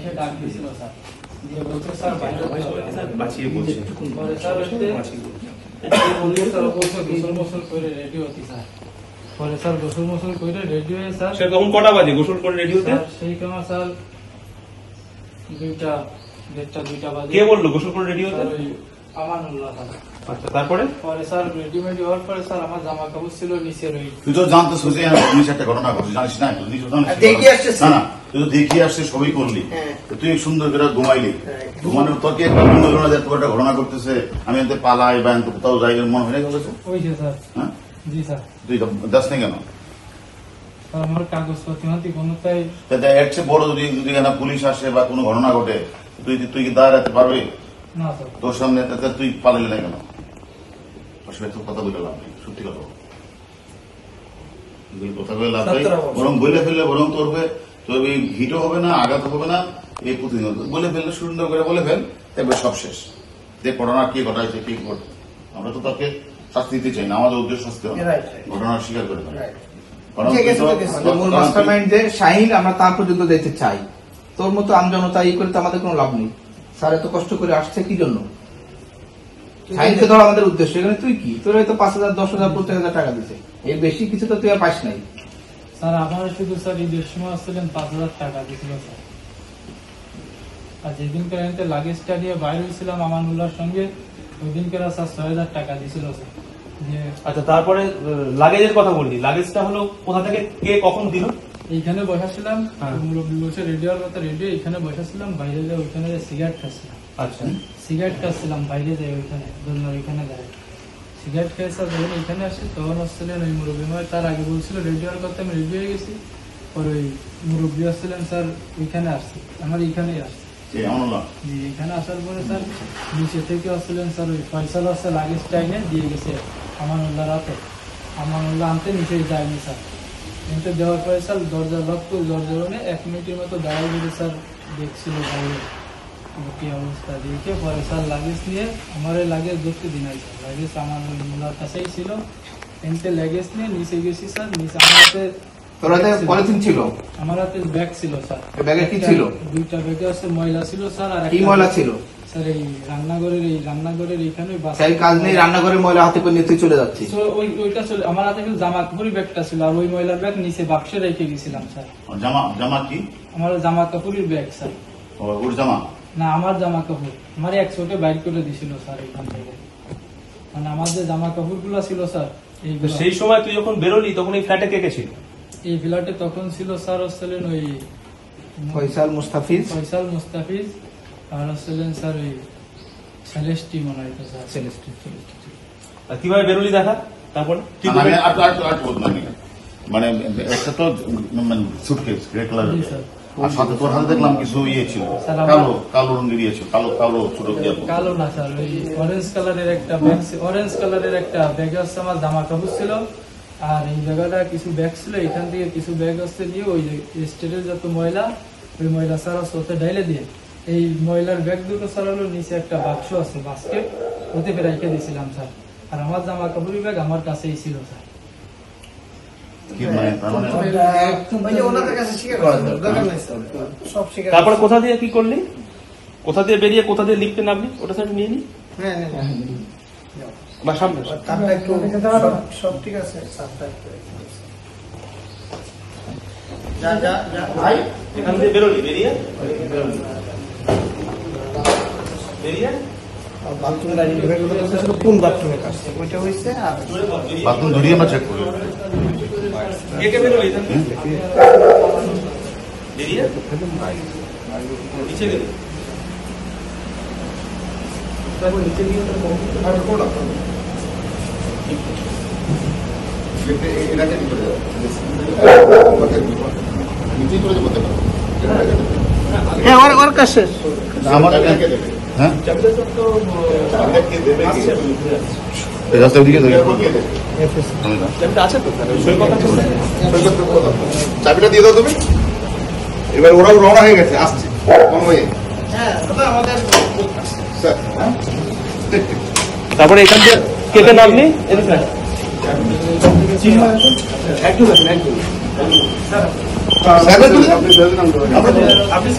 ডাক দিছিল স্যার, দিয়ে বলছে স্যার বাইরে বাঁচিয়ে বলছে পরে স্যার গোসল মোসল করে রেডি হতি স্যার। পরে স্যার গোসল মোসল করে রেডি হয়ে স্যার সে তখন কটা বাজে গোসল করে রেডি হতে? সেই কেমন স্যার 2টা 1:30 বাজে। কে বললো গোসল করে রেডি হতে? আমানুল্লাহ স্যার। আচ্ছা, তারপরে পরে স্যার রেডিমেড হওয়ার পরে স্যার আমার জামা কাপড় ছিল নিচে রই। তুই তো জানতো সোজে পুলিশ একটা ঘটনা করছিস, জানিস না? দেখিয়ে আসছিস না না, তুই তো দেখিয়ে আসছে সবই করলি, তুই সুন্দর করে ঘুমাইলি। ঘুমানোর তোর কি একটা মনে হলো না যে তোর একটা ঘটনা করতেছে, আমি এতে পালাই বা এতে কোথাও যাই, মনে হয়ে গেছে? ওই যে স্যার। হ্যাঁ জি স্যার। তুই যাস না কেন? আমার কাগজপত্র হাতে কোনোটাই এর চেয়ে বড় যদি যদি এখানে পুলিশ আসে বা কোনো ঘটনা ঘটে, তুই কি দাঁড়াতে পারবি? না স্যার। তোর সামনে তুই পালালি না কেন? কথা বলে লাভ নেই, সত্যি কথা বল। কথা বলে লাভ নেই, বরং বলে ফেললে বরং তোর এই হিটও হবে না, আঘাত হবে না। এই প্রতিদিন বলে ফেললে, সুন্দর করে বলে ফেল, এবার সব শেষ। যে ঘটনা কি ঘটাইছে, কি ঘটে, আমরা তো তাকে শাস্তি দিতে চাই না, আমাদের উদ্দেশ্য শাস্তি হবে, ঘটনা স্বীকার করে ফেলে। শাহিন, আমরা তার পর্যন্ত যেতে চাই। তোর মতো আমজনতা ই করে তো আমাদের কোনো লাভ নেই। স্যার এত কষ্ট করে আসছে কি জন্য? শাহিনকে ধর আমাদের উদ্দেশ্য। এখানে তুই কি, তোর হয়তো 5,000 10,000 50,000 টাকা দিচ্ছে, এর বেশি কিছু তো তুই আর পাস নাই। স্যার আমার শুধু স্যার ঈদের সময় আসছিলেন 5,000 টাকা দিয়েছিল স্যার। আর যেদিনকে লাগেজটা নিয়ে বাইরে হয়েছিলাম আমানুল্লাহর সঙ্গে, ওই দিনকে স্যার 6,000 টাকা দিয়েছিল স্যার। আচ্ছা, তারপরে লাগেজের কথা বললি, লাগেজটা হলো কোথা থেকে, কে কখন দিল? এইখানে বসাছিলাম, মুরব্বী বসে রেডি হওয়ার কথা, রেডি এইখানে বসাছিলাম, বাইরে যায় ওইখানে সিগারেট খাচ্ছিলাম। আচ্ছা, সিগারেট খাচ্ছিলাম বাইরে যায় ওইখানে, ওইখানে যায় সিগারেট খেয়ে স্যার যখন এখানে আসি তখন আসছিলেন ওই মুরব্বী মা। তার আগে বলছিল রেডি হওয়ার কথা, আমি রেডি হয়ে গেছি। পরে ওই মুরব্বী আসছিলেন স্যার, ওইখানে আসছি, আমার এইখানেই আসছি। এখানে আসার পরে স্যার নিচে থেকে আসছিলেন স্যার, ওই ফয়সাল আসছে লাগেজটা এনে দিয়ে গেছে আমানুল্লাহ রাতে। আমানুল্লাহ আনতে নিচে যায়নি স্যার, কিন্তু দেওয়ার পরে স্যার দরজা লক করে দরজা 1 মিনিটের মতো দাঁড়াই গেলে স্যার দেখছিল বাইরে কি অবস্থা। দেখে পরে স্যার লাগেজ নিয়ে আমার লাগেজ ধরতে দিন নাই স্যার, লাগেজ আমার মোল্লার কাছেই ছিল। এনতে লাগেজ নিয়ে নিচে গেছি স্যার। নিচে আমার হাতে পলিথিন ছিল, আমার হাতে ব্যাগ ছিল স্যার। ব্যাগে কি ছিল? 2টা ব্যাগে আছে ময়লা ছিল স্যার। আর কি ময়লা ছিল স্যার? এই রান্নাঘরের এইখানে কাজ নেই, রান্নাঘরের ময়লা হাতে করে নিয়ে তুই চলে যাচ্ছিস। ওইটা চলে, আমার হাতে কিন্তু জামা কাপড়ের ব্যাগটা ছিল, আর ওই ময়লার ব্যাগ নিচে বাক্সে রেখে গেছিলাম স্যার। জামা কি? আমার জামা কাপড়ের ব্যাগ স্যার। ওর জামা না, আমার জামা কাপড় আমার এক চোখে বাইর করে দিছিল স্যার এখান থেকে। মানে আমার যে জামা কাপড় গুলো ছিল স্যার, সেই সময় তুই যখন বেরোলি তখন এই ফ্ল্যাটে কে কে ছিল? এই ফ্ল্যাটে তখন ছিল স্যার হচ্ছিলেন ওই ফয়সাল মুস্তাফিজ, আর হচ্ছিলেন স্যার ওই সেলেস্টি মনে হয় স্যার। সেলেস্টি। কিভাবে বেরোলি দেখা? তারপর মানে একটা তো সুটকেস গ্রে কালার, আর সাথে তোর হাতে দেখলাম কিছু ইয়ে ছিল, কালো রঙের ইয়ে ছিল, কালো ছোট কালো না স্যার, ওই অরেঞ্জ কালারের একটা ব্যাগ, অরেঞ্জ কালারের একটা ব্যাগ আসছে, আমার জামা কাপড় ছিল। আর এই জায়গাটা কিছু ব্যাগ ছিল, এখান থেকে কিছু ব্যাগ আসতে দিয়ে ওই স্টেটের যত ময়লা, ওই ময়লা স্যার ওতে ঢাইলে দিয়ে এই ময়লার ব্যাগ দুটো স্যার হলো নিচে একটা বাক্স আছে, বাস্কেট, ওতে রেখে দিয়েছিলাম স্যার। আর আমার জামা কাপড়ের ব্যাগ আমার কাছেই ছিল স্যার। তারপরে কোথা দিয়ে কি করলি? কোথা দিয়ে বেরিয়ে কোথা দিয়ে লিফটে নামলি? ওটা স্যার নিয়ে নি বা সামনে সব ঠিক আছে। এখান দিয়ে বেরোলি, বেরিয়ে কোন বাথরুমের কাছে ওইটা হয়েছে? বাথরুম ধরিয়ে আমরা চেক করি। কে বেরোলি বেরিয়ে নিচে গেলি? ওর কাছে চাবিটা দিয়ে দাও তুমি। এবার ওরাও রওনা হয়ে গেছে, আসছে। তারপরে এখান দিয়ে কে কে নামলি? একদম সাহেবের তুলে আপনি